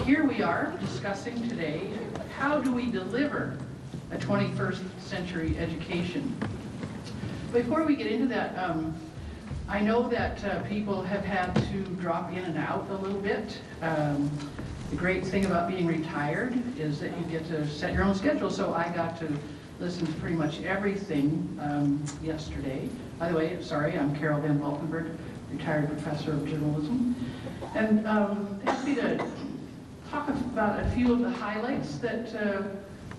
here we are discussing today, how do we deliver a 21st century education? Before we get into that, I know that people have had to drop in and out a little bit. The great thing about being retired is that you get to set your own schedule, so I got to listen to pretty much everything yesterday. By the way, sorry, I'm Carol Van Valkenburg, retired professor of journalism. And happy to talk about a few of the highlights that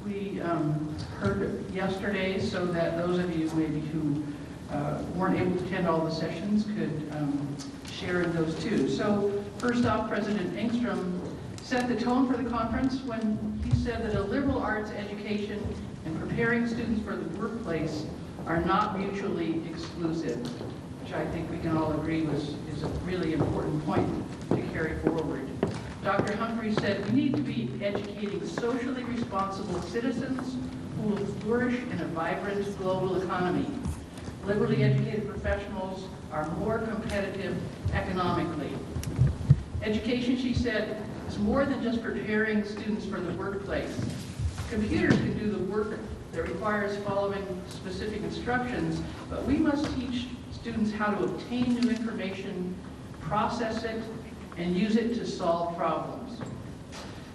we heard yesterday, so that those of you maybe who weren't able to attend all the sessions could share in those too. So first off, President Engstrom set the tone for the conference when he said that a liberal arts education and preparing students for the workplace are not mutually exclusive, which I think we can all agree is a really important point to carry forward. Dr. Humphrey said we need to be educating socially responsible citizens who will flourish in a vibrant global economy. Liberally educated professionals are more competitive economically. Education, she said, is more than just preparing students for the workplace. Computers can do the work that requires following specific instructions, but we must teach students how to obtain new information, process it, and use it to solve problems.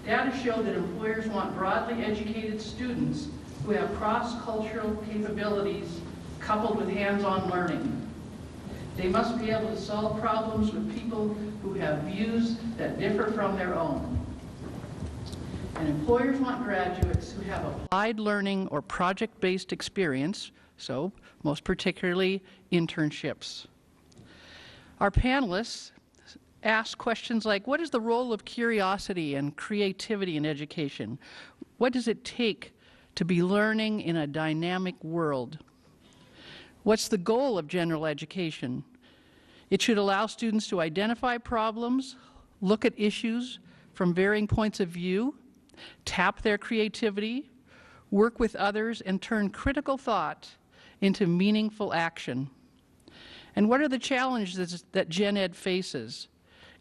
Data show that employers want broadly educated students who have cross-cultural capabilities coupled with hands-on learning. They must be able to solve problems with people who have views that differ from their own. And employers want graduates who have applied learning or project-based experience, so most particularly internships. Our panelists ask questions like, what is the role of curiosity and creativity in education? What does it take to be learning in a dynamic world? What's the goal of general education? It should allow students to identify problems, look at issues from varying points of view, tap their creativity, work with others, and turn critical thought into meaningful action. And what are the challenges that Gen Ed faces?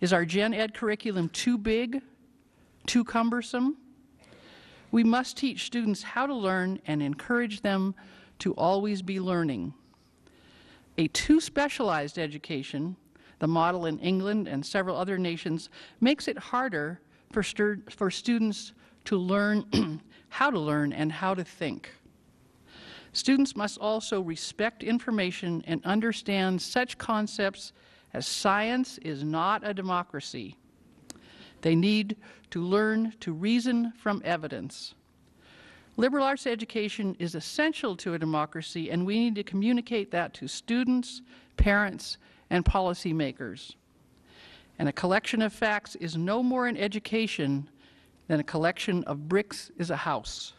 Is our Gen Ed curriculum too big, too cumbersome? We must teach students how to learn and encourage them to always be learning. A too specialized education, the model in England and several other nations, makes it harder for students to learn how to learn and how to think. Students must also respect information and understand such concepts as science is not a democracy. They need to learn to reason from evidence. Liberal arts education is essential to a democracy, and we need to communicate that to students, parents, and policymakers. And a collection of facts is no more an education than a collection of bricks is a house.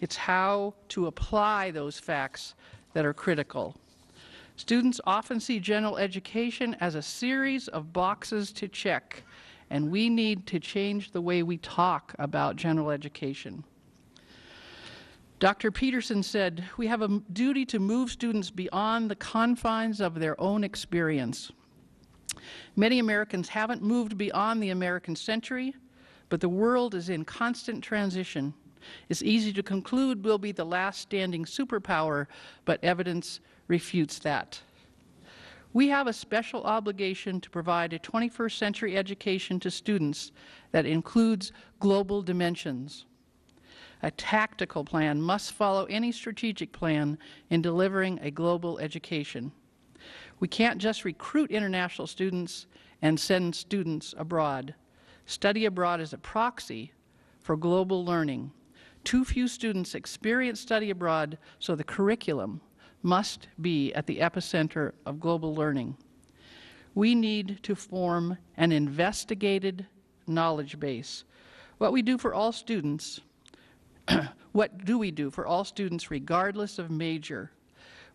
It's how to apply those facts that are critical. Students often see general education as a series of boxes to check, and we need to change the way we talk about general education. Dr. Peterson said, we have a duty to move students beyond the confines of their own experience. Many Americans haven't moved beyond the American century, but the world is in constant transition. It's easy to conclude we'll be the last standing superpower, but evidence refutes that. We have a special obligation to provide a 21st century education to students that includes global dimensions. A tactical plan must follow any strategic plan in delivering a global education. We can't just recruit international students and send students abroad. Study abroad is a proxy for global learning. Too few students experience study abroad, so the curriculum must be at the epicenter of global learning. We need to form an investigated knowledge base. What we do for all students What do we do for all students regardless of major?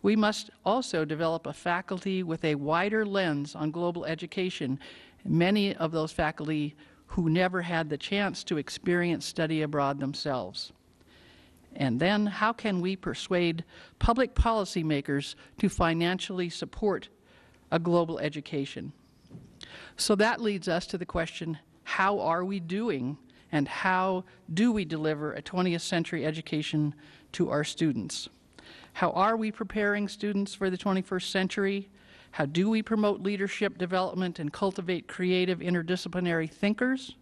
We must also develop a faculty with a wider lens on global education. Many of those faculty who never had the chance to experience study abroad themselves. And then how can we persuade public policymakers to financially support a global education? So that leads us to the question, how are we doing and how do we deliver a 20th century education to our students? How are we preparing students for the 21st century? How do we promote leadership development and cultivate creative interdisciplinary thinkers?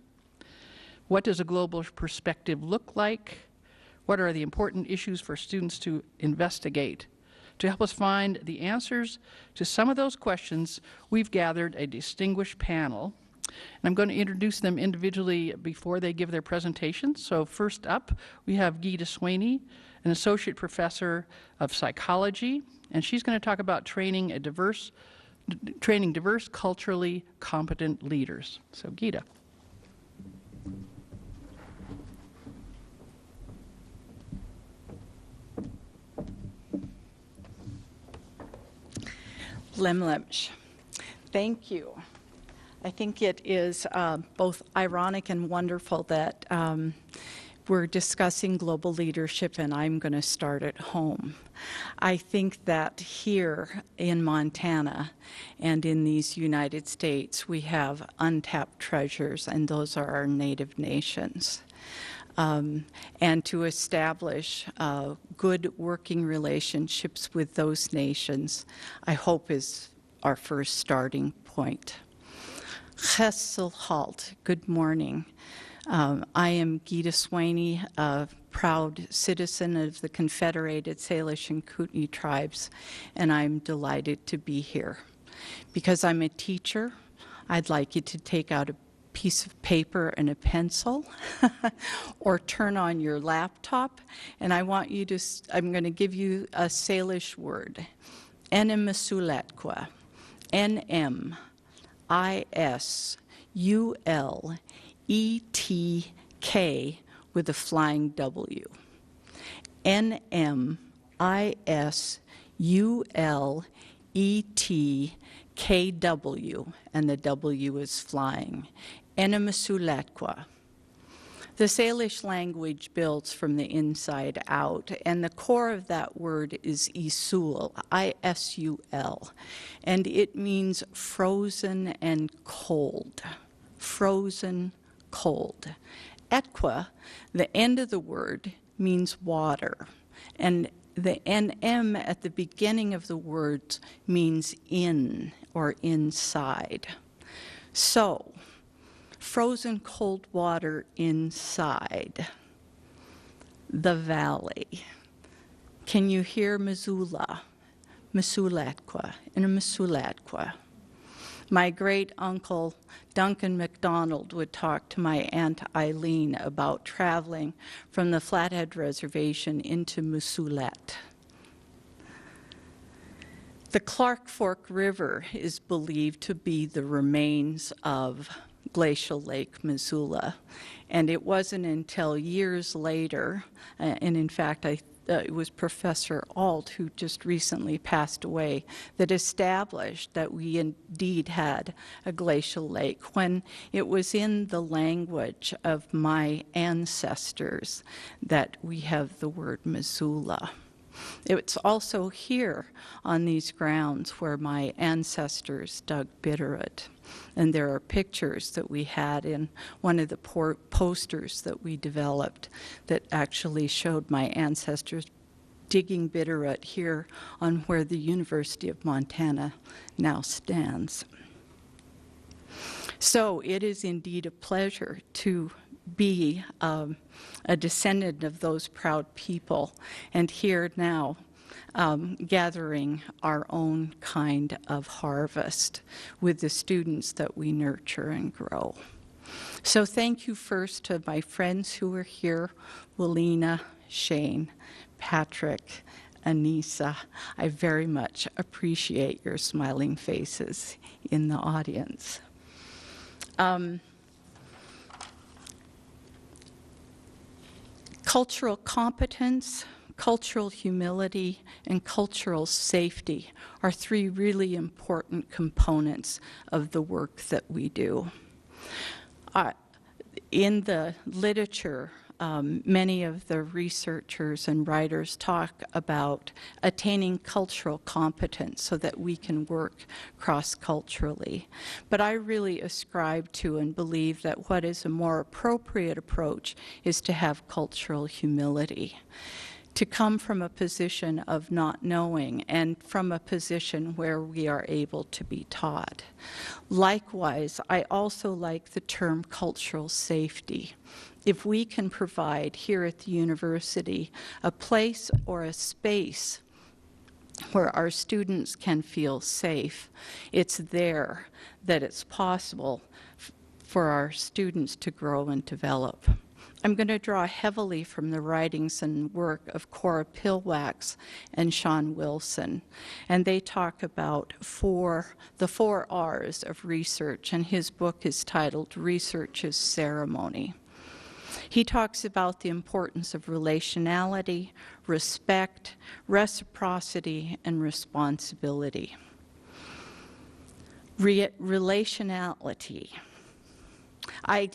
What does a global perspective look like? What are the important issues for students to investigate? To help us find the answers to some of those questions, we've gathered a distinguished panel. And I'm going to introduce them individually before they give their presentations. So first up, we have Gyda Swaney, an associate professor of psychology, and she's going to talk about training diverse, culturally competent leaders. So Gyda. Limlimsh. Thank you. I think it is both ironic and wonderful that we're discussing global leadership and I'm going to start at home. I think that here in Montana and in these United States, we have untapped treasures, and those are our native nations. And to establish good working relationships with those nations, I hope is our first starting point. Halt, good morning. I am Gyda Swaney, a proud citizen of the Confederated Salish and Kootenai tribes, and I'm delighted to be here. Because I'm a teacher, I'd like you to take out a piece of paper and a pencil or turn on your laptop, and I want you to, I'm going to give you a Salish word, Enemasuletkwa, N-M-I-S-U-L-E-T-K with a flying W. N-M-I-S-U-L-E-T-K-W, and the W is flying. Enemasuletkwa. The Salish language builds from the inside out, and the core of that word is isul, I-S-U-L, and it means frozen and cold. Frozen, cold. Etkwa, the end of the word, means water, and the NM at the beginning of the word means in or inside. So, frozen cold water inside the valley. Can you hear Missoula? Masuletkwa, in a Masuletkwa. My great uncle Duncan MacDonald would talk to my Aunt Eileen about traveling from the Flathead Reservation into Musulet. The Clark Fork River is believed to be the remains of Glacial Lake Missoula, and it wasn't until years later, and in fact it was Professor Alt, who just recently passed away, that established that we indeed had a glacial lake when it was in the language of my ancestors that we have the word Missoula. It's also here on these grounds where my ancestors dug bitterroot. And there are pictures that we had in one of the posters that we developed that actually showed my ancestors digging bitterroot here on where the University of Montana now stands. So it is indeed a pleasure to be a descendant of those proud people, and here now gathering our own kind of harvest with the students that we nurture and grow. So thank you first to my friends who are here, Willina, Shane, Patrick, Anissa. I very much appreciate your smiling faces in the audience. Cultural competence, cultural humility, and cultural safety are three really important components of the work that we do. In the literature many of the researchers and writers talk about attaining cultural competence so that we can work cross-culturally. But I really ascribe to and believe that what is a more appropriate approach is to have cultural humility, to come from a position of not knowing and from a position where we are able to be taught. Likewise, I also like the term cultural safety. If we can provide here at the university a place or a space where our students can feel safe, it's there that it's possible for our students to grow and develop. I'm going to draw heavily from the writings and work of Cora Pilwax and Sean Wilson, and they talk about the 4 R's of research, and his book is titled Research as Ceremony. He talks about the importance of relationality, respect, reciprocity, and responsibility. Relationality. I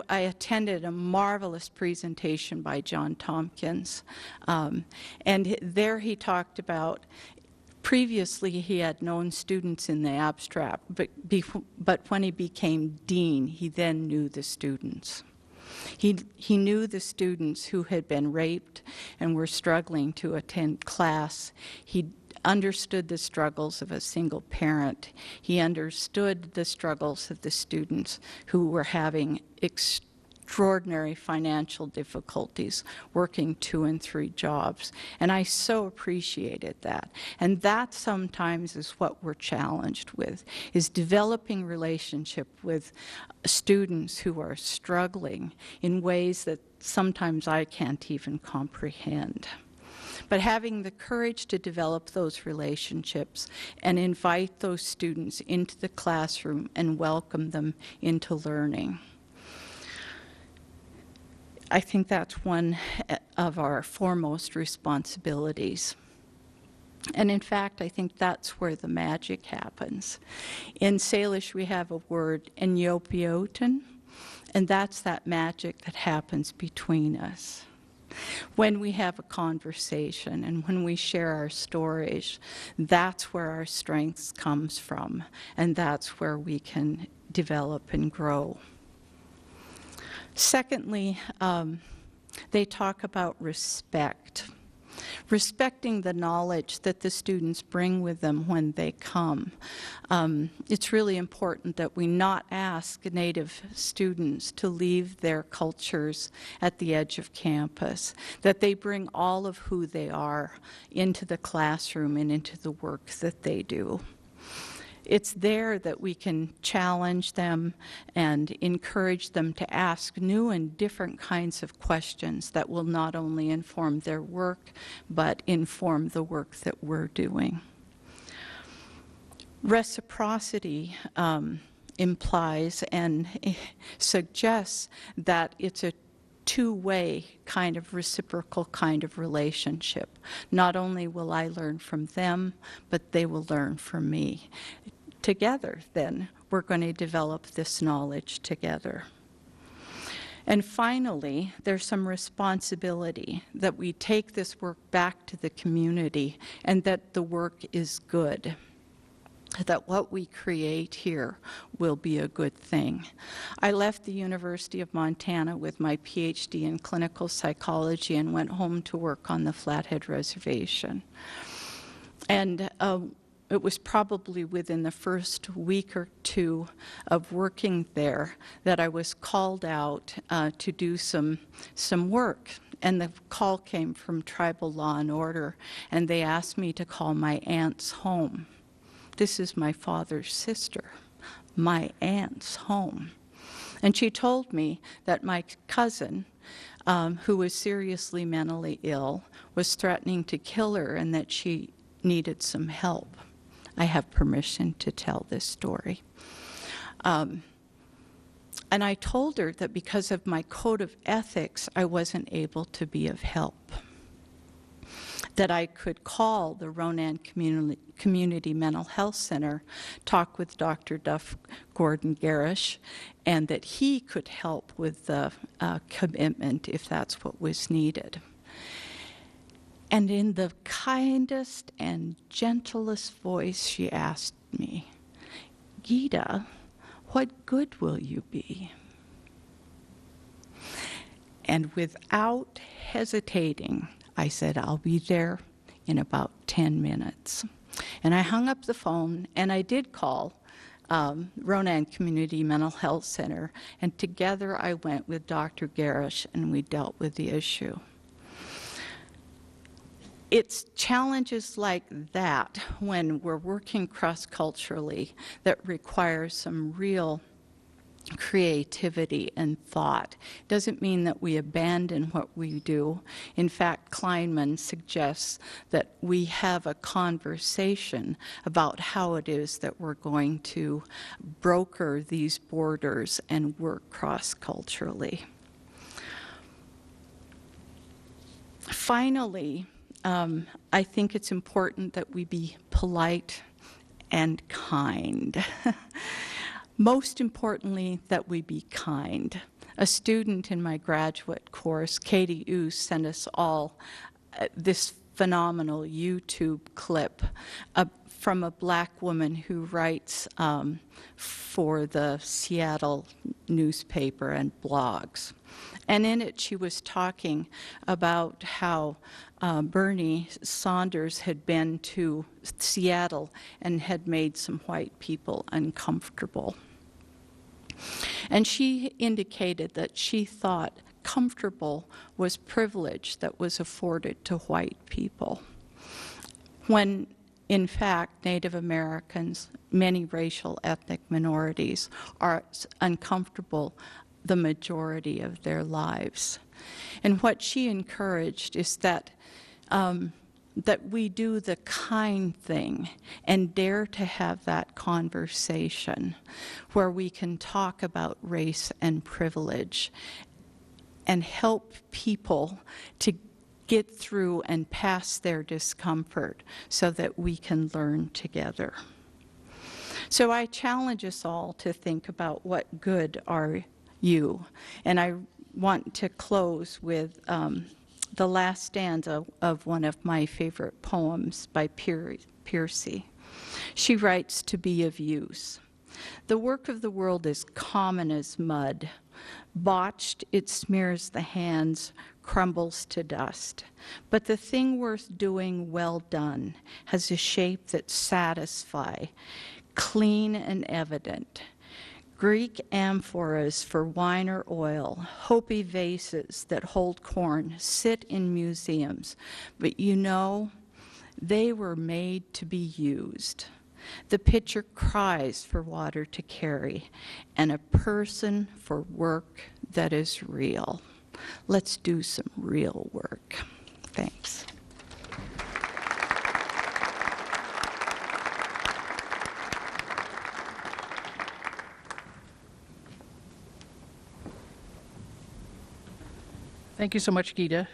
attended a marvelous presentation by John Tompkins, and there he talked about, previously he had known students in the abstract, but when he became dean, he then knew the students. He knew the students who had been raped and were struggling to attend class. He understood the struggles of a single parent. He understood the struggles of the students who were having extraordinary financial difficulties working 2 and 3 jobs. And I so appreciated that. And that sometimes is what we're challenged with, is developing relationship with students who are struggling in ways that sometimes I can't even comprehend. But having the courage to develop those relationships and invite those students into the classroom and welcome them into learning. I think that's one of our foremost responsibilities. And in fact, I think that's where the magic happens. In Salish, we have a word, enyopioten, and that's that magic that happens between us. When we have a conversation and when we share our stories, that's where our strength comes from, and that's where we can develop and grow. Secondly, they talk about respect. Respecting the knowledge that the students bring with them when they come. It's really important that we not ask Native students to leave their cultures at the edge of campus, that they bring all of who they are into the classroom and into the work that they do. It's there that we can challenge them and encourage them to ask new and different kinds of questions that will not only inform their work, but inform the work that we're doing. Reciprocity implies and suggests that it's a two-way kind of reciprocal kind of relationship. Not only will I learn from them, but they will learn from me. Together, then, we're going to develop this knowledge together. And finally, there's some responsibility that we take this work back to the community and that the work is good, that what we create here will be a good thing. I left the University of Montana with my PhD in clinical psychology and went home to work on the Flathead Reservation. And it was probably within the first week or 2 of working there that I was called out to do some work. And the call came from Tribal Law and Order, and they asked me to call my aunt's home. This is my father's sister, my aunt's home. And she told me that my cousin, who was seriously mentally ill, was threatening to kill her and that she needed some help. I have permission to tell this story. And I told her that because of my code of ethics, I wasn't able to be of help. that I could call the Ronan Community Mental Health Center, talk with Dr. Duff Gordon Garish, and that he could help with the commitment if that's what was needed. And in the kindest and gentlest voice, she asked me, "Gyda, what good will you be?" And without hesitating, I said, "I'll be there in about 10 minutes. And I hung up the phone, and I did call Ronan Community Mental Health Center, and together I went with Dr. Garish, and we dealt with the issue. It's challenges like that when we're working cross-culturally that require some real creativity and thought. Doesn't mean that we abandon what we do. In fact, Kleinman suggests that we have a conversation about how it is that we're going to broker these borders and work cross-culturally. Finally, I think it's important that we be polite and kind. Most importantly, that we be kind. A student in my graduate course, Katie Oos, sent us all this phenomenal YouTube clip from a black woman who writes for the Seattle newspaper and blogs. And in it, she was talking about how Bernie Sanders had been to Seattle and had made some white people uncomfortable. And she indicated that she thought comfortable was privilege that was afforded to white people, when in fact Native Americans, many racial ethnic minorities, are uncomfortable the majority of their lives. And what she encouraged is that that we do the kind thing and dare to have that conversation where we can talk about race and privilege and help people to get through and pass their discomfort so that we can learn together. So I challenge us all to think about what good are you. And I want to close with the last stanza of one of my favorite poems by Piercy. She writes, "To be of use. The work of the world is common as mud. Botched, it smears the hands, crumbles to dust. But the thing worth doing well done has a shape that satisfies, clean and evident. Greek amphoras for wine or oil, Hopi vases that hold corn sit in museums, but you know, they were made to be used. The pitcher cries for water to carry, and a person for work that is real." Let's do some real work. Thanks. Thank you so much, Gyda.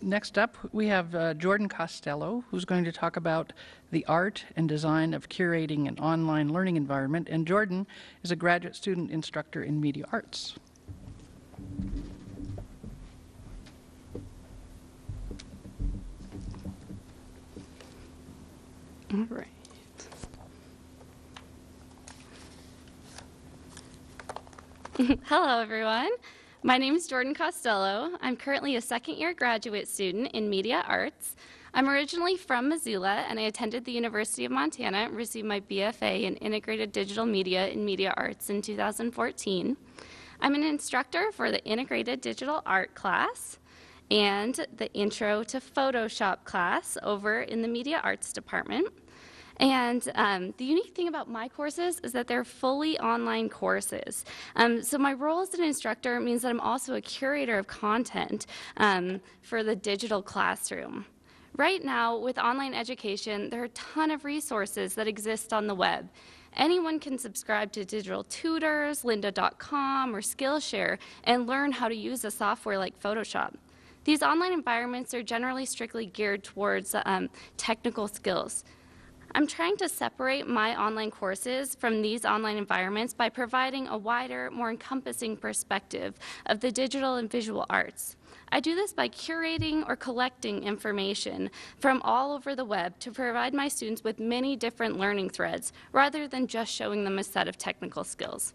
Next up, we have Jordan Costello, who's going to talk about the art and design of curating an online learning environment. And Jordan is a graduate student instructor in media arts. All right. Hello, everyone. My name is Jordan Costello. I'm currently a second-year graduate student in media arts. I'm originally from Missoula, and I attended the University of Montana and received my BFA in Integrated Digital Media in Media Arts in 2014. I'm an instructor for the Integrated Digital Art class and the Intro to Photoshop class over in the Media Arts department. And the unique thing about my courses is that they're fully online courses. So my role as an instructor means that I'm also a curator of content for the digital classroom. Right now, with online education, there are a ton of resources that exist on the web. Anyone can subscribe to digital tutors, lynda.com, or Skillshare and learn how to use a software like Photoshop. These online environments are generally strictly geared towards technical skills. I'm trying to separate my online courses from these online environments by providing a wider, more encompassing perspective of the digital and visual arts. I do this by curating or collecting information from all over the web to provide my students with many different learning threads, rather than just showing them a set of technical skills.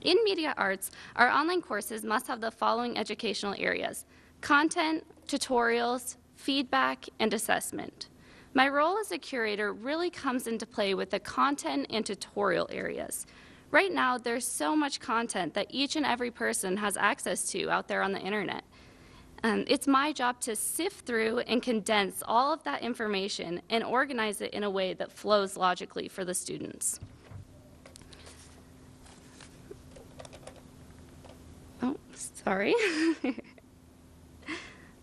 In media arts, our online courses must have the following educational areas: content, tutorials, feedback, and assessment. My role as a curator really comes into play with the content and tutorial areas. Right now, there's so much content that each and every person has access to out there on the internet. It's my job to sift through and condense all of that information and organize it in a way that flows logically for the students. Oh, sorry.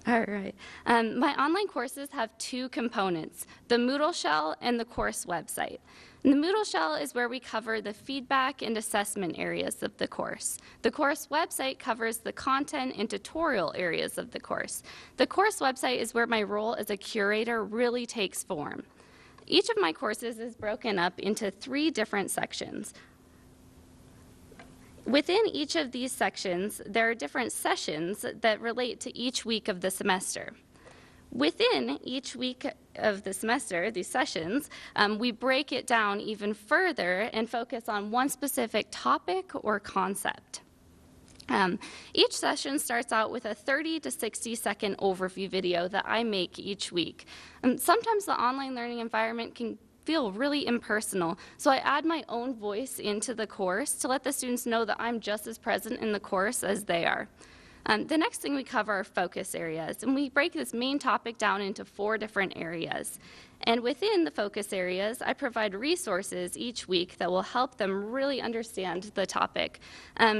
All right. My online courses have two components, the Moodle shell and the course website. And the Moodle shell is where we cover the feedback and assessment areas of the course. The course website covers the content and tutorial areas of the course. The course website is where my role as a curator really takes form. Each of my courses is broken up into 3 different sections. Within each of these sections, there are different sessions that relate to each week of the semester. Within each week of the semester, these sessions, we break it down even further and focus on one specific topic or concept. Each session starts out with a 30 to 60 second overview video that I make each week. Sometimes the online learning environment can feel really impersonal, so I add my own voice into the course to let the students know that I'm just as present in the course as they are. The next thing we cover are focus areas, and we break this main topic down into 4 different areas. And within the focus areas, I provide resources each week that will help them really understand the topic.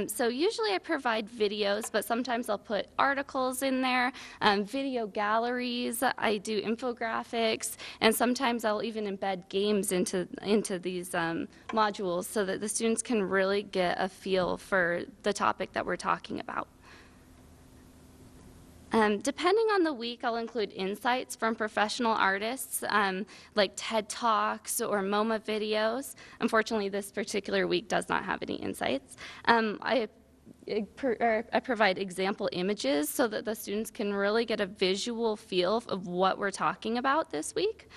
So usually I provide videos, but sometimes I'll put articles in there, video galleries, I do infographics, and sometimes I'll even embed games into these modules so that the students can really get a feel for the topic that we're talking about. Depending on the week, I'll include insights from professional artists, like TED Talks or MoMA videos. Unfortunately, this particular week does not have any insights. I provide example images so that the students can really get a visual feel of what we're talking about this week.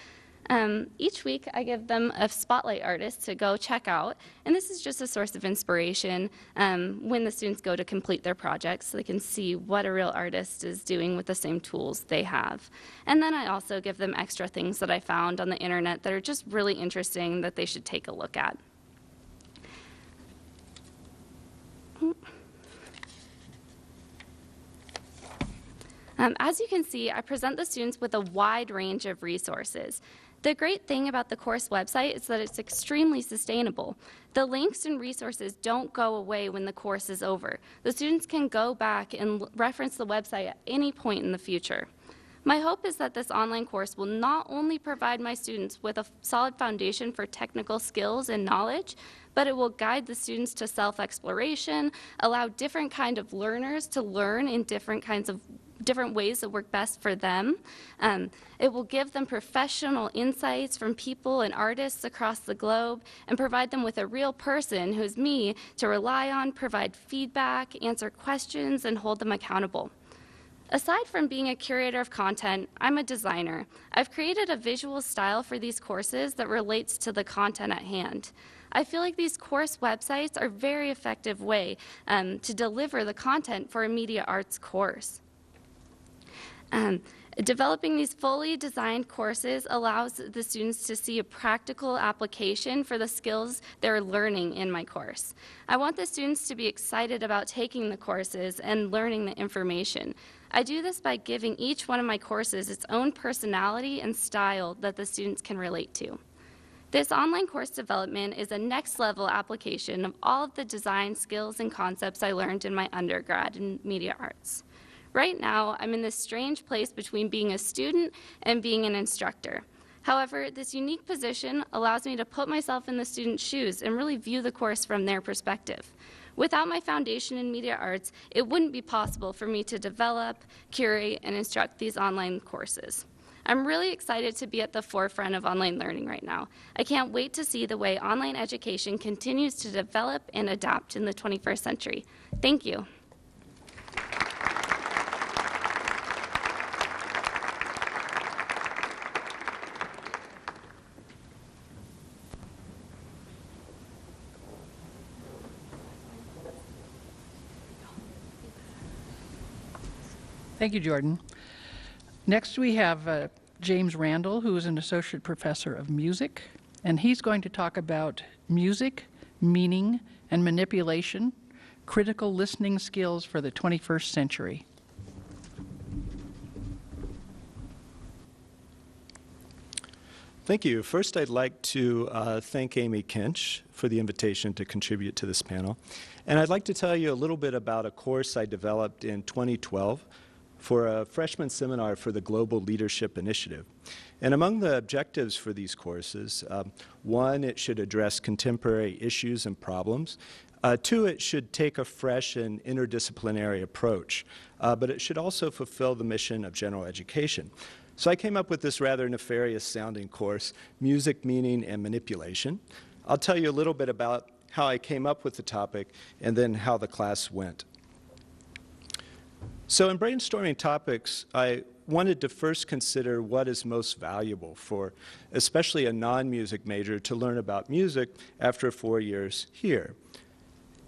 Each week, I give them a spotlight artist to go check out, and this is just a source of inspiration when the students go to complete their projects, so they can see what a real artist is doing with the same tools they have. And then I also give them extra things that I found on the internet that are just really interesting that they should take a look at. As you can see, I present the students with a wide range of resources. The great thing about the course website is that it's extremely sustainable. The links and resources don't go away when the course is over. The students can go back and reference the website at any point in the future. My hope is that this online course will not only provide my students with a solid foundation for technical skills and knowledge, but it will guide the students to self-exploration, allow different kinds of learners to learn in different ways that work best for them. It will give them professional insights from people and artists across the globe and provide them with a real person who's me to rely on, provide feedback, answer questions, and hold them accountable. Aside from being a curator of content, I'm a designer. I've created a visual style for these courses that relates to the content at hand. I feel like these course websites are a very effective way to deliver the content for a media arts course. Developing these fully designed courses allows the students to see a practical application for the skills they're learning in my course. I want the students to be excited about taking the courses and learning the information. I do this by giving each one of my courses its own personality and style that the students can relate to. This online course development is a next-level application of all of the design skills and concepts I learned in my undergrad in media arts. Right now, I'm in this strange place between being a student and being an instructor. However, this unique position allows me to put myself in the student's shoes and really view the course from their perspective. Without my foundation in media arts, it wouldn't be possible for me to develop, curate, and instruct these online courses. I'm really excited to be at the forefront of online learning right now. I can't wait to see the way online education continues to develop and adapt in the 21st century. Thank you. Thank you, Jordan. Next, we have James Randall, who is an associate professor of music, and he's going to talk about music, meaning, and manipulation, critical listening skills for the 21st century. Thank you. First, I'd like to thank Amy Kinch for the invitation to contribute to this panel. And I'd like to tell you a little bit about a course I developed in 2012 for a freshman seminar for the Global Leadership Initiative. And among the objectives for these courses, one, it should address contemporary issues and problems. Two, it should take a fresh and interdisciplinary approach, but it should also fulfill the mission of general education. So I came up with this rather nefarious sounding course, Music, Meaning, and Manipulation. I'll tell you a little bit about how I came up with the topic and then how the class went. So in brainstorming topics, I wanted to first consider what is most valuable for especially a non-music major to learn about music after 4 years here.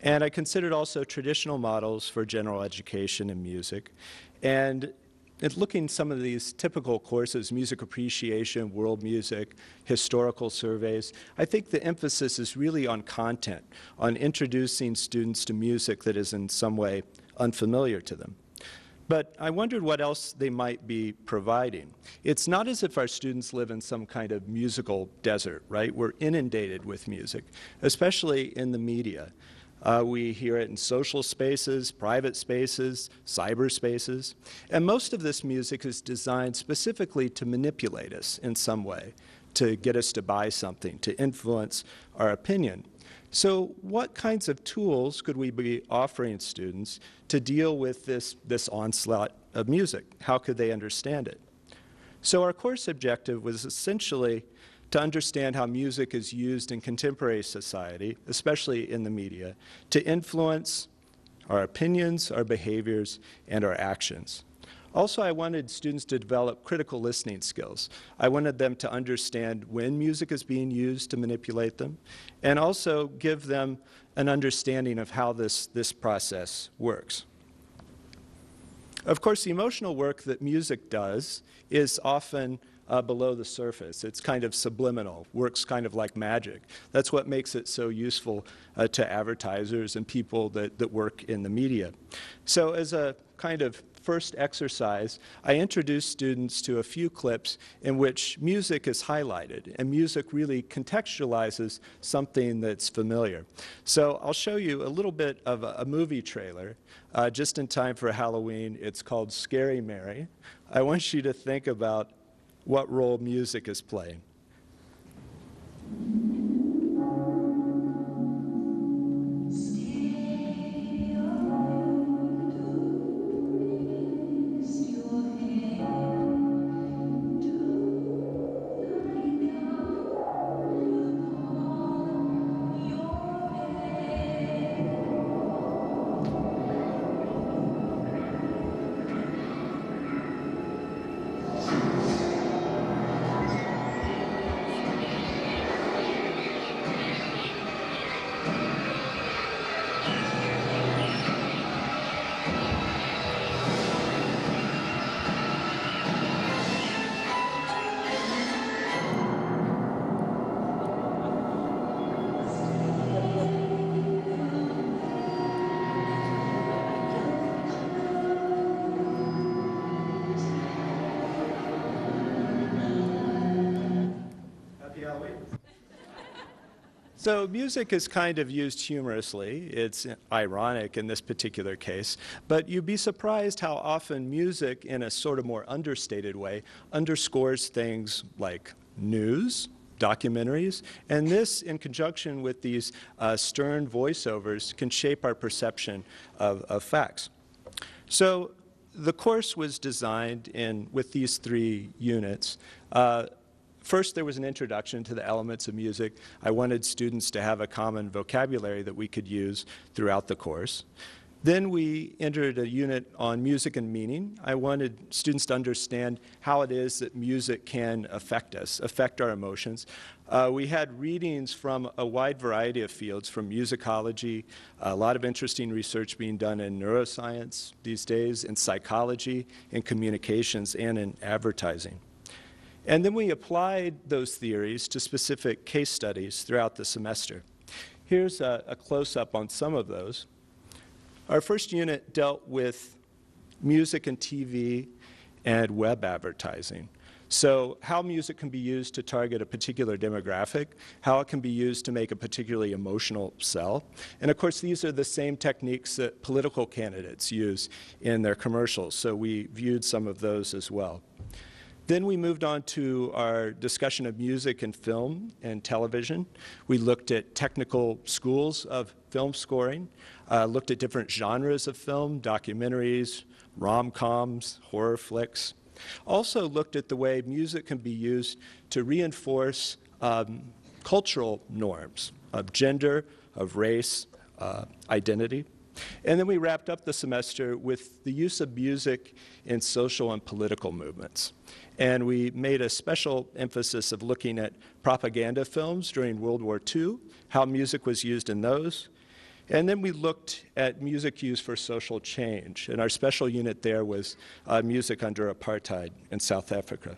And I considered also traditional models for general education in music. And looking at some of these typical courses, music appreciation, world music, historical surveys, I think the emphasis is really on content, on introducing students to music that is in some way unfamiliar to them. But I wondered what else they might be providing. It's not as if our students live in some kind of musical desert, right? We're inundated with music, especially in the media. We hear it in social spaces, private spaces, cyberspaces. And most of this music is designed specifically to manipulate us in some way, to get us to buy something, to influence our opinion. So what kinds of tools could we be offering students to deal with this onslaught of music? How could they understand it? So our course objective was essentially to understand how music is used in contemporary society, especially in the media, to influence our opinions, our behaviors, and our actions. Also, I wanted students to develop critical listening skills. I wanted them to understand when music is being used to manipulate them, and also give them an understanding of how this process works. Of course, the emotional work that music does is often below the surface. It's kind of subliminal, works kind of like magic. That's what makes it so useful to advertisers and people that work in the media. So as a kind of first exercise, I introduced students to a few clips in which music is highlighted, and music really contextualizes something that's familiar. So I'll show you a little bit of a movie trailer just in time for Halloween. It's called Scary Mary. I want you to think about what role music is playing. So music is kind of used humorously. It's ironic in this particular case. But you'd be surprised how often music, in a sort of more understated way, underscores things like news, documentaries, and this, in conjunction with these stern voiceovers, can shape our perception of facts. So the course was designed with these 3 units. First, there was an introduction to the elements of music. I wanted students to have a common vocabulary that we could use throughout the course. Then we entered a unit on music and meaning. I wanted students to understand how it is that music can affect us, affect our emotions. We had readings from a wide variety of fields, from musicology, a lot of interesting research being done in neuroscience these days, in psychology, in communications, and in advertising. And then we applied those theories to specific case studies throughout the semester. Here's a close-up on some of those. Our first unit dealt with music and TV and web advertising. So how music can be used to target a particular demographic, how it can be used to make a particularly emotional sell. And of course, these are the same techniques that political candidates use in their commercials, so we viewed some of those as well. Then we moved on to our discussion of music and film and television. We looked at technical schools of film scoring, looked at different genres of film, documentaries, rom-coms, horror flicks. Also looked at the way music can be used to reinforce cultural norms of gender, of race, identity. And then we wrapped up the semester with the use of music in social and political movements. And we made a special emphasis of looking at propaganda films during World War II, how music was used in those. And then we looked at music used for social change. And our special unit there was music under apartheid in South Africa.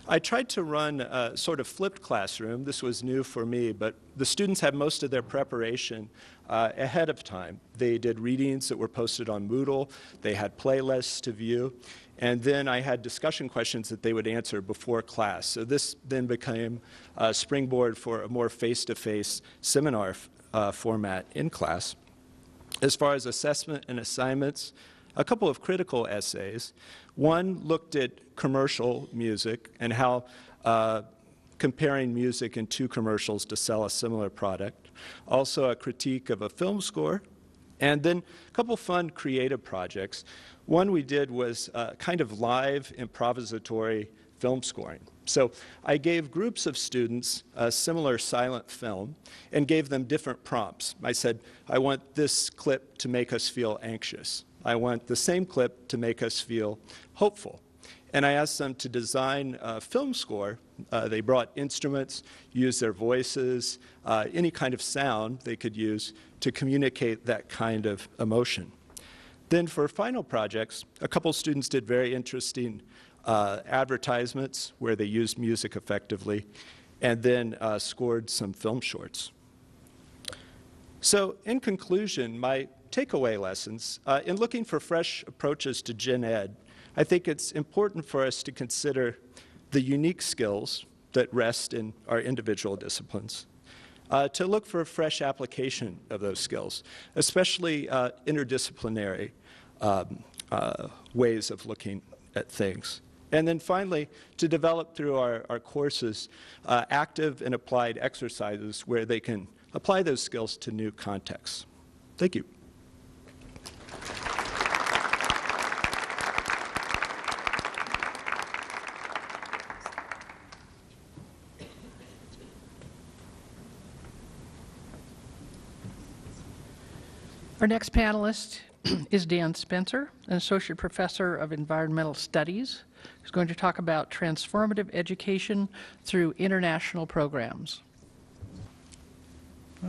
I tried to run a sort of flipped classroom. This was new for me, but the students had most of their preparation ahead of time. They did readings that were posted on Moodle. They had playlists to view. And then I had discussion questions that they would answer before class. So this then became a springboard for a more face-to-face seminar format in class. As far as assessment and assignments, a couple of critical essays. One looked at commercial music and how comparing music in 2 commercials to sell a similar product. Also a critique of a film score. And then a couple fun creative projects. One we did was kind of live improvisatory film scoring. So I gave groups of students a similar silent film and gave them different prompts. I said, I want this clip to make us feel anxious. I want the same clip to make us feel hopeful. And I asked them to design a film score. They brought instruments, used their voices, any kind of sound they could use to communicate that kind of emotion. Then for final projects, a couple students did very interesting advertisements where they used music effectively, and then scored some film shorts. So in conclusion, my takeaway lessons, in looking for fresh approaches to gen ed, I think it's important for us to consider the unique skills that rest in our individual disciplines, to look for a fresh application of those skills, especially interdisciplinary ways of looking at things. And then finally, to develop through our courses active and applied exercises where they can apply those skills to new contexts. Thank you. Our next panelist is Dan Spencer, an associate professor of environmental studies, who's going to talk about transformative education through international programs.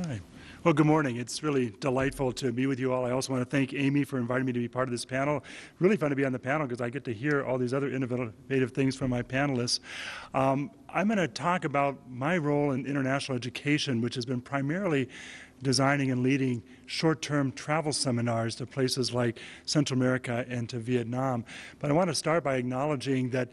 Hi. Well, good morning. It's really delightful to be with you all. I also want to thank Amy for inviting me to be part of this panel. Really fun to be on the panel because I get to hear all these other innovative things from my panelists. I'm going to talk about my role in international education, which has been primarily designing and leading short-term travel seminars to places like Central America and to Vietnam. But I want to start by acknowledging that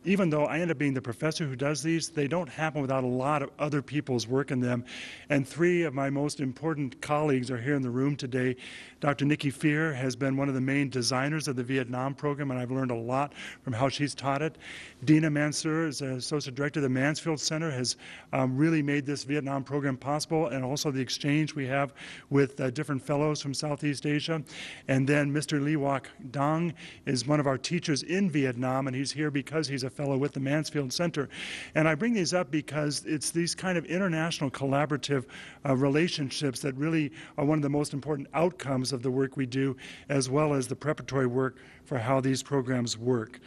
even though I end up being the professor who does these, they don't happen without a lot of other people's work in them. And three of my most important colleagues are here in the room today. Dr. Nikki Fear has been one of the main designers of the Vietnam program, and I've learned a lot from how she's taught it. Dina Mansour is the Associate Director of the Mansfield Center, has really made this Vietnam program possible, and also the exchange we have with different fellows from Southeast Asia. And then Mr. Lee Wak Dong is one of our teachers in Vietnam, and he's here because he's a fellow with the Mansfield Center. And I bring these up because it's these kind of international collaborative relationships that really are one of the most important outcomes of the work we do, as well as the preparatory work for how these programs work.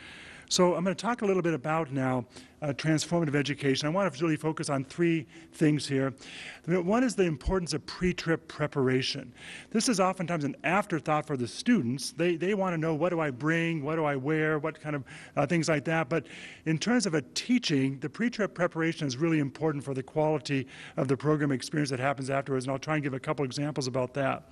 So I'm going to talk a little bit about now transformative education. I want to really focus on three things here. One is the importance of pre-trip preparation. This is oftentimes an afterthought for the students. They want to know, what do I bring, what do I wear, what kind of things like that. But in terms of a teaching, the pre-trip preparation is really important for the quality of the program experience that happens afterwards, and I'll try and give a couple examples about that.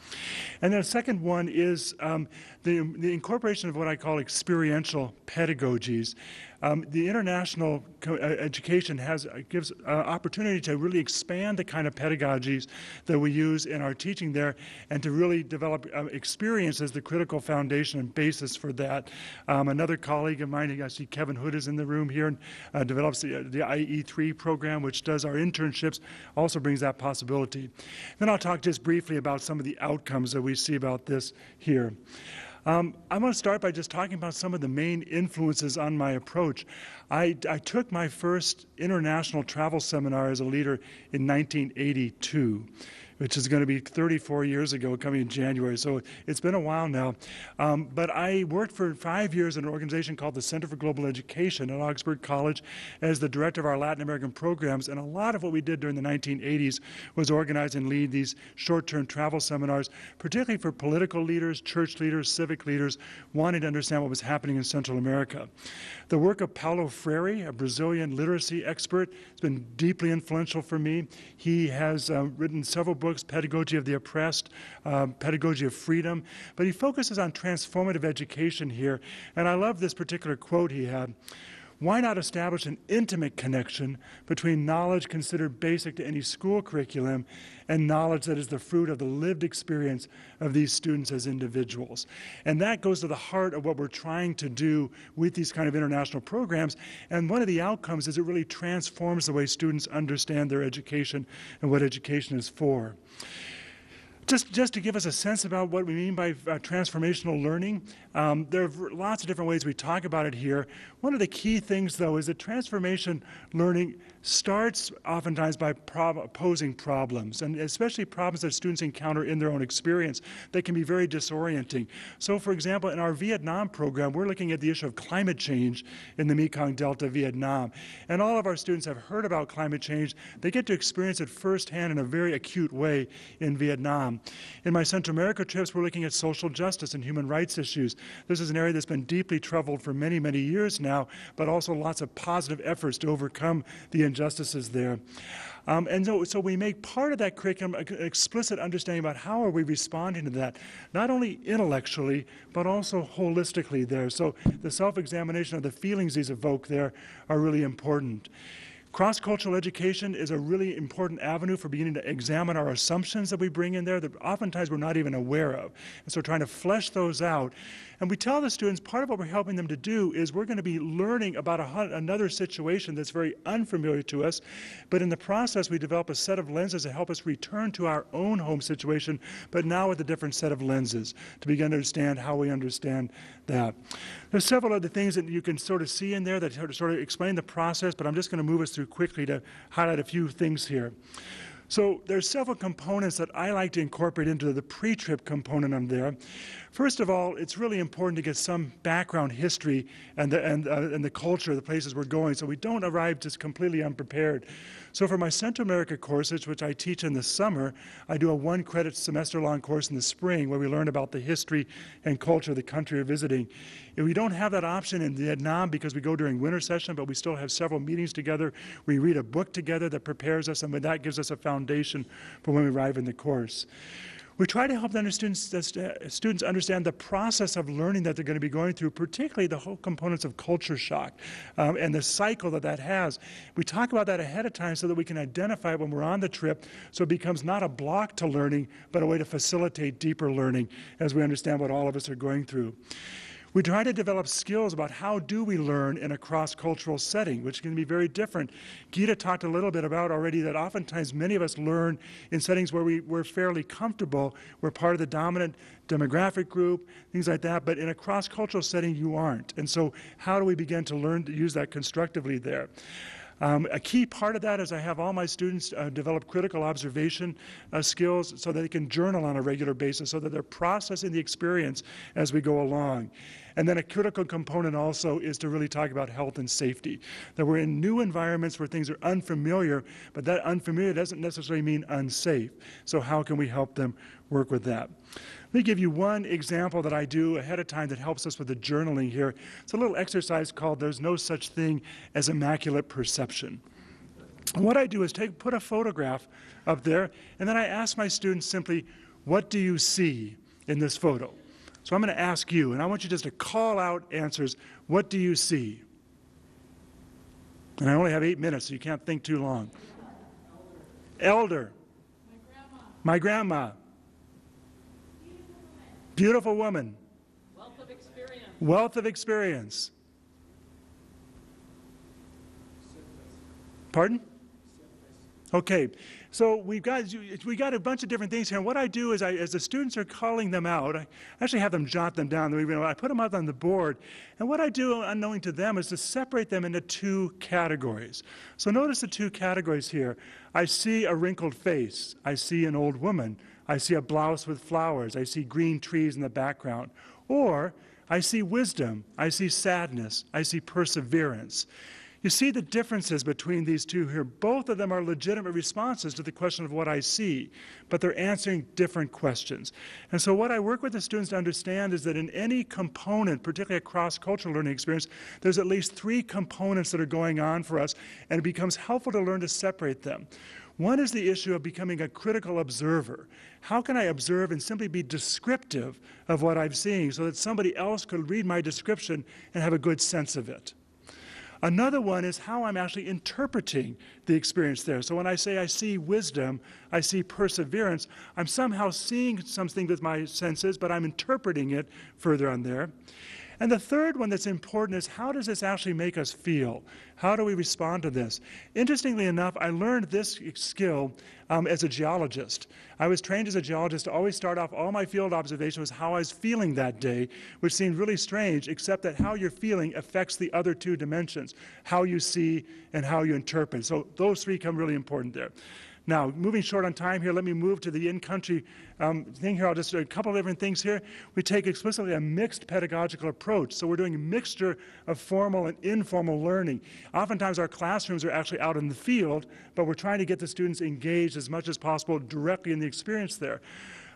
And then the second one is the incorporation of what I call experiential pedagogies. The international education gives opportunity to really expand the kind of pedagogies that we use in our teaching there, and to really develop experience as the critical foundation and basis for that. Another colleague of mine, I see Kevin Hood is in the room here, and develops the IE3 program, which does our internships, also brings that possibility. Then I'll talk just briefly about some of the outcomes that we see about this here. I'm going to start by just talking about some of the main influences on my approach. I took my first international travel seminar as a leader in 1982, which is going to be 34 years ago, coming in January. So it's been a while now. But I worked for 5 years in an organization called the Center for Global Education at Augsburg College as the director of our Latin American programs. And a lot of what we did during the 1980s was organize and lead these short-term travel seminars, particularly for political leaders, church leaders, civic leaders, wanting to understand what was happening in Central America. The work of Paulo Freire, a Brazilian literacy expert, has been deeply influential for me. He has written several books, Pedagogy of the Oppressed, Pedagogy of Freedom, but he focuses on transformative education here. And I love this particular quote he had. Why not establish an intimate connection between knowledge considered basic to any school curriculum and knowledge that is the fruit of the lived experience of these students as individuals? And that goes to the heart of what we're trying to do with these kind of international programs. And one of the outcomes is it really transforms the way students understand their education and what education is for. Just to give us a sense about what we mean by transformational learning, there are lots of different ways we talk about it here. One of the key things, though, is that transformation learning starts oftentimes by posing problems, and especially problems that students encounter in their own experience that can be very disorienting. So, for example, in our Vietnam program, we're looking at the issue of climate change in the Mekong Delta, Vietnam. And all of our students have heard about climate change. They get to experience it firsthand in a very acute way in Vietnam. In my Central America trips, we're looking at social justice and human rights issues. This is an area that's been deeply troubled for many, many years now, but also lots of positive efforts to overcome the injustices there. And so we make part of that curriculum an explicit understanding about how are we responding to that, not only intellectually, but also holistically there. So the self-examination of the feelings these evoke there are really important. Cross-cultural education is a really important avenue for beginning to examine our assumptions that we bring in there that oftentimes we're not even aware of. And so trying to flesh those out. And we tell the students part of what we're helping them to do is we're going to be learning about another situation that's very unfamiliar to us, but in the process we develop a set of lenses that help us return to our own home situation, but now with a different set of lenses to begin to understand how we understand that. There's several other things that you can sort of see in there that sort of explain the process, but I'm just going to move us through quickly to highlight a few things here. So there's several components that I like to incorporate into the pre-trip component on there. First of all, it's really important to get some background history and the culture of the places we're going, so we don't arrive just completely unprepared. So for my Central America courses, which I teach in the summer, I do a 1-credit semester-long course in the spring where we learn about the history and culture of the country we're visiting. If we don't have that option in Vietnam because we go during winter session, but we still have several meetings together, we read a book together that prepares us, and that gives us a foundation for when we arrive in the course. We try to help students understand the process of learning that they're going to be going through, particularly the whole components of culture shock and the cycle that has. We talk about that ahead of time so that we can identify it when we're on the trip, so it becomes not a block to learning, but a way to facilitate deeper learning as we understand what all of us are going through. We try to develop skills about how do we learn in a cross-cultural setting, which can be very different. Gyda talked a little bit about already that oftentimes many of us learn in settings where we're fairly comfortable. We're part of the dominant demographic group, things like that, but in a cross-cultural setting, you aren't. And so how do we begin to learn to use that constructively there? A key part of that is I have all my students develop critical observation skills so that they can journal on a regular basis so that they're processing the experience as we go along. And then a critical component also is to really talk about health and safety, that we're in new environments where things are unfamiliar, but that unfamiliar doesn't necessarily mean unsafe. So how can we help them work with that? Let me give you one example that I do ahead of time that helps us with the journaling here. It's a little exercise called There's No Such Thing as Immaculate Perception. And what I do is put a photograph up there, and then I ask my students simply, what do you see in this photo? So I'm going to ask you, and I want you just to call out answers. What do you see? And I only have 8 minutes, so you can't think too long. Elder. My grandma. Beautiful woman. Wealth of experience. Wealth of experience. Pardon? Okay, so we got a bunch of different things here. And what I do is, as the students are calling them out, I actually have them jot them down. I put them out on the board. And what I do, unknowing to them, is to separate them into 2 categories. So notice the 2 categories here. I see a wrinkled face. I see an old woman. I see a blouse with flowers. I see green trees in the background. Or I see wisdom. I see sadness. I see perseverance. You see the differences between these 2 here. Both of them are legitimate responses to the question of what I see, but they're answering different questions. And so what I work with the students to understand is that in any component, particularly a cross-cultural learning experience, there's at least 3 components that are going on for us, and it becomes helpful to learn to separate them. One is the issue of becoming a critical observer. How can I observe and simply be descriptive of what I'm seeing so that somebody else could read my description and have a good sense of it? Another one is how I'm actually interpreting the experience there. So when I say I see wisdom, I see perseverance, I'm somehow seeing something with my senses, but I'm interpreting it further on there. And the third one that's important is how does this actually make us feel? How do we respond to this? Interestingly enough, I learned this skill as a geologist. I was trained as a geologist to always start off all my field observation was how I was feeling that day, which seemed really strange, except that how you're feeling affects the other 2 dimensions, how you see and how you interpret. So those 3 come really important there. Now, moving short on time here, let me move to the in-country thing here. I'll just do a couple of different things here. We take explicitly a mixed pedagogical approach. So we're doing a mixture of formal and informal learning. Oftentimes our classrooms are actually out in the field, but we're trying to get the students engaged as much as possible directly in the experience there.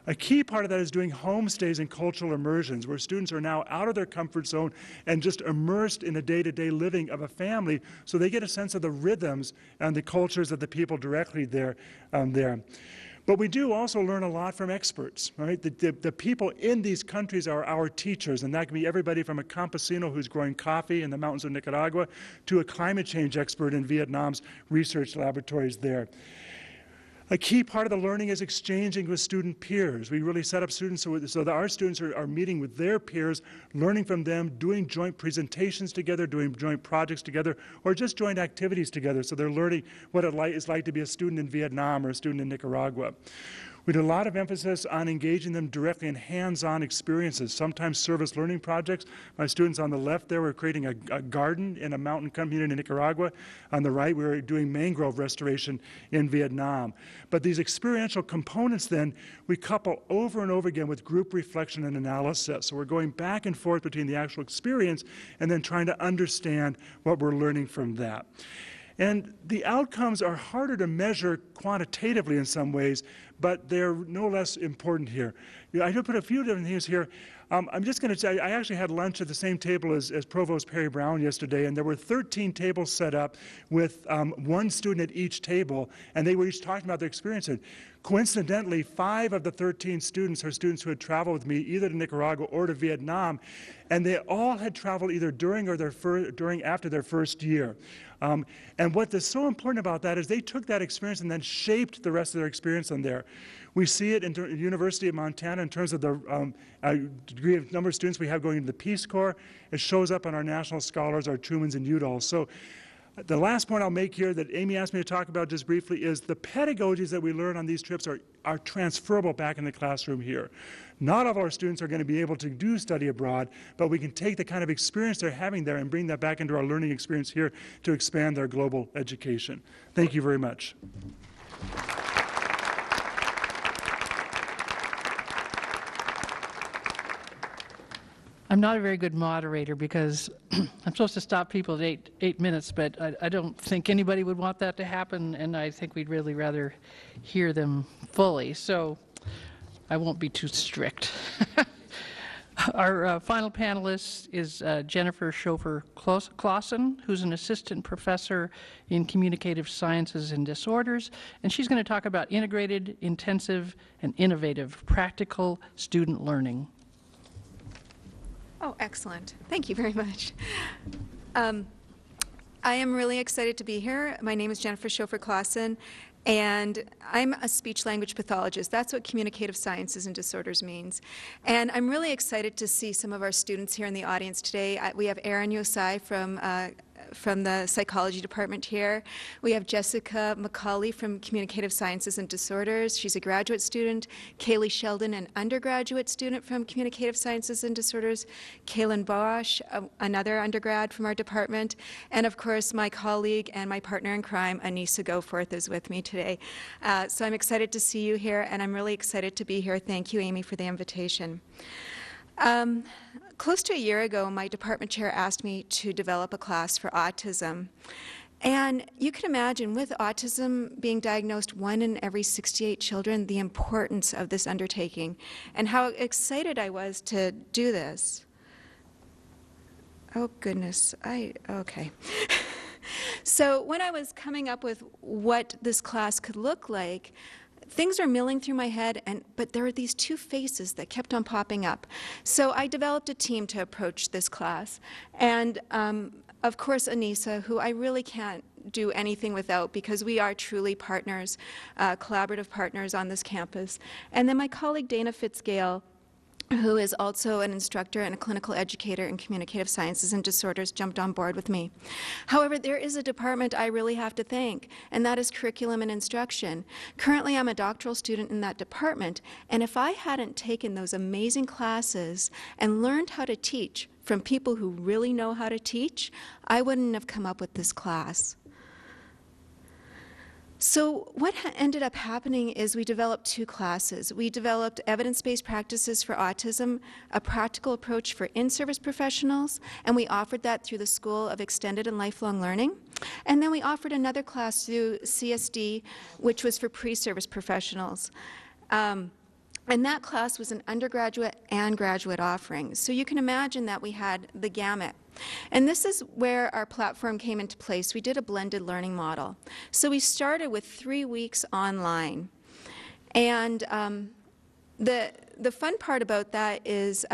A key part of that is doing homestays and cultural immersions, where students are now out of their comfort zone and just immersed in the day-to-day living of a family, so they get a sense of the rhythms and the cultures of the people directly there. But we do also learn a lot from experts, right? The people in these countries are our teachers, and that can be everybody from a campesino who's growing coffee in the mountains of Nicaragua to a climate change expert in Vietnam's research laboratories there. A key part of the learning is exchanging with student peers. We really set up students so that our students are meeting with their peers, learning from them, doing joint presentations together, doing joint projects together, or just joint activities together. So they're learning what it's like to be a student in Vietnam or a student in Nicaragua. We do a lot of emphasis on engaging them directly in hands-on experiences, sometimes service learning projects. My students on the left there were creating a garden in a mountain community in Nicaragua. On the right, we were doing mangrove restoration in Vietnam. But these experiential components then, we couple over and over again with group reflection and analysis. So we're going back and forth between the actual experience and then trying to understand what we're learning from that. And the outcomes are harder to measure quantitatively in some ways, but they're no less important here. I do put a few different things here. I'm just going to tell you, I actually had lunch at the same table as Provost Perry Brown yesterday, and there were 13 tables set up with one student at each table, and they were each talking about their experience. And coincidentally, 5 of the 13 students are students who had traveled with me either to Nicaragua or to Vietnam, and they all had traveled either during or after their first year. And what is so important about that is they took that experience and then shaped the rest of their experience on there. We see it in the University of Montana in terms of the degree of number of students we have going into the Peace Corps. It shows up on our national scholars, our Trumans and Udalls. So the last point I'll make here that Amy asked me to talk about just briefly is the pedagogies that we learn on these trips are transferable back in the classroom here. Not all of our students are going to be able to do study abroad, but we can take the kind of experience they're having there and bring that back into our learning experience here to expand their global education. Thank you very much. I'm not a very good moderator because I'm supposed to stop people at 8 minutes, but I don't think anybody would want that to happen, and I think we'd really rather hear them fully. So I won't be too strict. Our final panelist is Jennifer Schoffer Closson, who's an assistant professor in communicative sciences and disorders, and she's going to talk about integrated, intensive, and innovative practical student learning. Oh, excellent. Thank you very much. I am really excited to be here. My name is Jennifer Schoffer Closson, and I'm a speech-language pathologist. That's what communicative sciences and disorders means. And I'm really excited to see some of our students here in the audience today. We have Erin Yosai from the psychology department here. We have Jessica McCauley from communicative sciences and disorders. She's a graduate student. Kaylee Sheldon, an undergraduate student from communicative sciences and disorders. Kaylin Bosch, another undergrad from our department. And of course, my colleague and my partner in crime, Anissa Goforth, is with me today. So I'm excited to see you here, and I'm really excited to be here. Thank you, Amy, for the invitation. Close to a year ago, my department chair asked me to develop a class for autism. And you can imagine, with autism being diagnosed 1 in every 68 children, the importance of this undertaking and how excited I was to do this. Oh, goodness. Okay. So when I was coming up with what this class could look like, things are milling through my head, but there were these 2 faces that kept on popping up. So I developed a team to approach this class. And of course, Anissa, who I really can't do anything without because we are truly partners, collaborative partners on this campus. And then my colleague Dana Fitzgale, who is also an instructor and a clinical educator in communicative sciences and disorders, jumped on board with me. However, there is a department I really have to thank, and that is curriculum and instruction. Currently, I'm a doctoral student in that department, and if I hadn't taken those amazing classes and learned how to teach from people who really know how to teach, I wouldn't have come up with this class. So what ended up happening is we developed 2 classes. We developed evidence-based practices for autism, a practical approach for in-service professionals, and we offered that through the School of Extended and Lifelong Learning. And then we offered another class through CSD, which was for pre-service professionals. And that class was an undergraduate and graduate offering. So you can imagine that we had the gamut. And this is where our platform came into place. We did a blended learning model. So we started with 3 weeks online. And the fun part about that is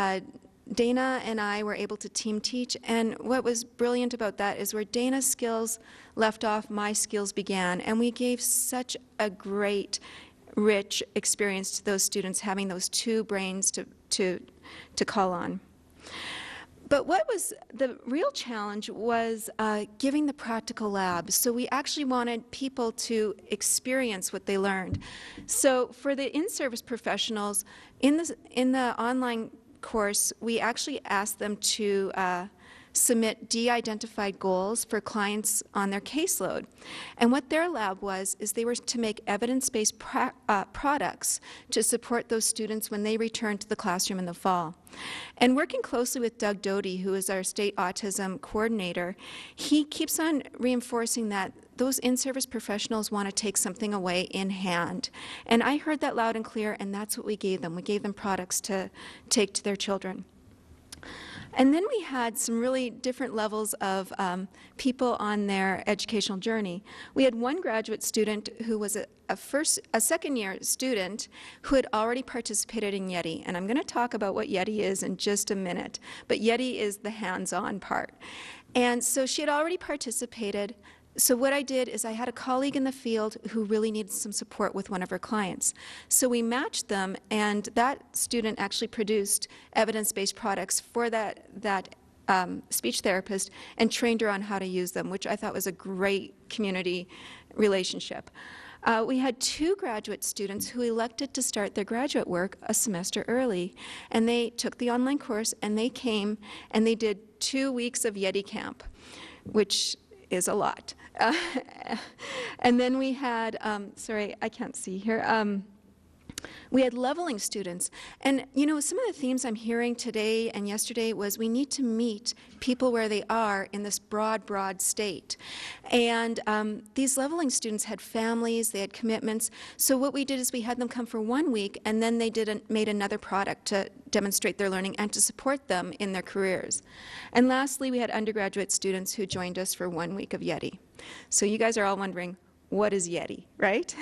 Dana and I were able to team teach. And what was brilliant about that is where Dana's skills left off, my skills began. And we gave such a great, rich experience to those students, having those 2 brains to call on. But what was the real challenge was giving the practical labs. So we actually wanted people to experience what they learned. So for the in-service professionals, in the online course, we actually asked them to submit de-identified goals for clients on their caseload. And what their lab was is they were to make evidence-based products to support those students when they returned to the classroom in the fall. And working closely with Doug Doty, who is our state autism coordinator, he keeps on reinforcing that those in-service professionals want to take something away in hand. And I heard that loud and clear, and that's what we gave them. We gave them products to take to their children. And then we had some really different levels of people on their educational journey. We had one graduate student who was a second-year student who had already participated in Yeti. And I'm going to talk about what Yeti is in just a minute. But Yeti is the hands-on part. And so she had already participated. So what I did is I had a colleague in the field who really needed some support with one of her clients. So we matched them, and that student actually produced evidence-based products for that speech therapist and trained her on how to use them, which I thought was a great community relationship. We had two graduate students who elected to start their graduate work a semester early, and they took the online course, and they came, and they did 2 weeks of Yeti camp, which is a lot. And then we had, sorry, I can't see here. We had leveling students. And, you know, some of the themes I'm hearing today and yesterday was we need to meet people where they are in this broad, broad state. And these leveling students had families, they had commitments. So what we did is we had them come for 1 week, and then they made another product to demonstrate their learning and to support them in their careers. And lastly, we had undergraduate students who joined us for 1 week of Yeti. So you guys are all wondering, what is Yeti, right?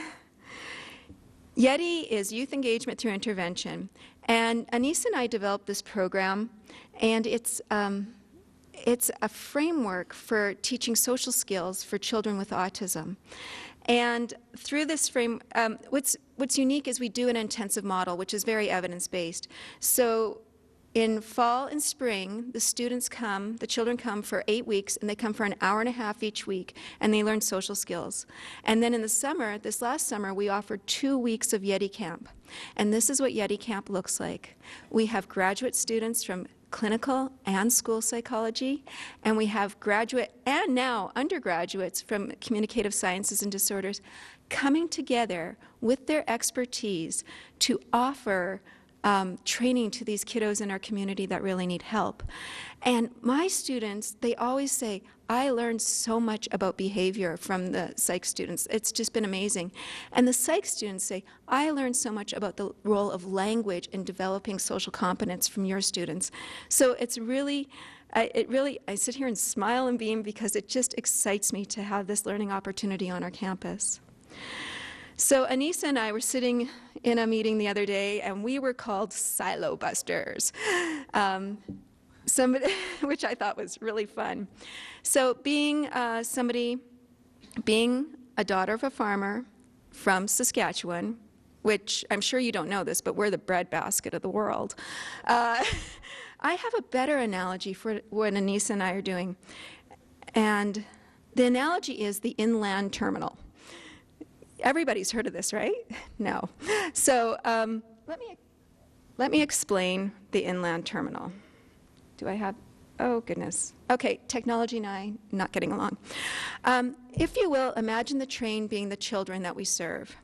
Yeti is Youth Engagement Through Intervention, and Anissa and I developed this program, and it's a framework for teaching social skills for children with autism. And through this what's unique is we do an intensive model, which is very evidence-based. So in fall and spring, the children come for 8 weeks, and they come for an hour and a half each week, and they learn social skills. And then in the summer, this last summer, we offered 2 weeks of Yeti Camp. And this is what Yeti Camp looks like. We have graduate students from clinical and school psychology, and we have graduate and now undergraduates from communicative sciences and disorders coming together with their expertise to offer training to these kiddos in our community that really need help. And my students, they always say, I learned so much about behavior from the psych students. It's just been amazing. And the psych students say, I learned so much about the role of language in developing social competence from your students. So it's really, I sit here and smile and beam because it just excites me to have this learning opportunity on our campus. So Anissa and I were sitting in a meeting the other day, and we were called silo busters, which I thought was really fun. So being a daughter of a farmer from Saskatchewan, which I'm sure you don't know this, but we're the breadbasket of the world, I have a better analogy for what Anissa and I are doing. And the analogy is the inland terminal. Everybody's heard of this, right? No. So let me explain the inland terminal. Do I have, oh goodness. Okay, technology and I not getting along. If you will, imagine the train being the children that we serve.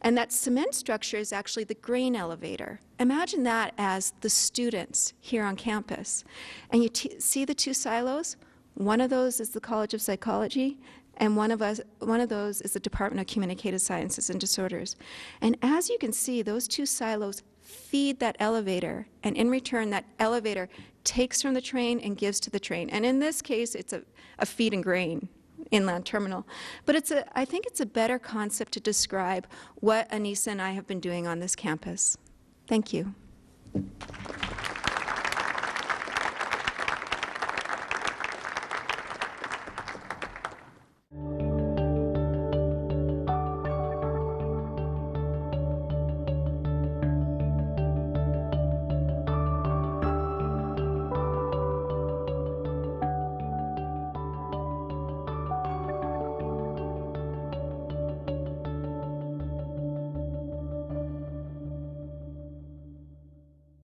And that cement structure is actually the grain elevator. Imagine that as the students here on campus. And you see the two silos? One of those is the College of Psychology, and one of those is the Department of Communicative Sciences and Disorders. And as you can see, those two silos feed that elevator, and in return, that elevator takes from the train and gives to the train. And in this case, it's a feed and grain inland terminal. But I think it's a better concept to describe what Anissa and I have been doing on this campus. Thank you.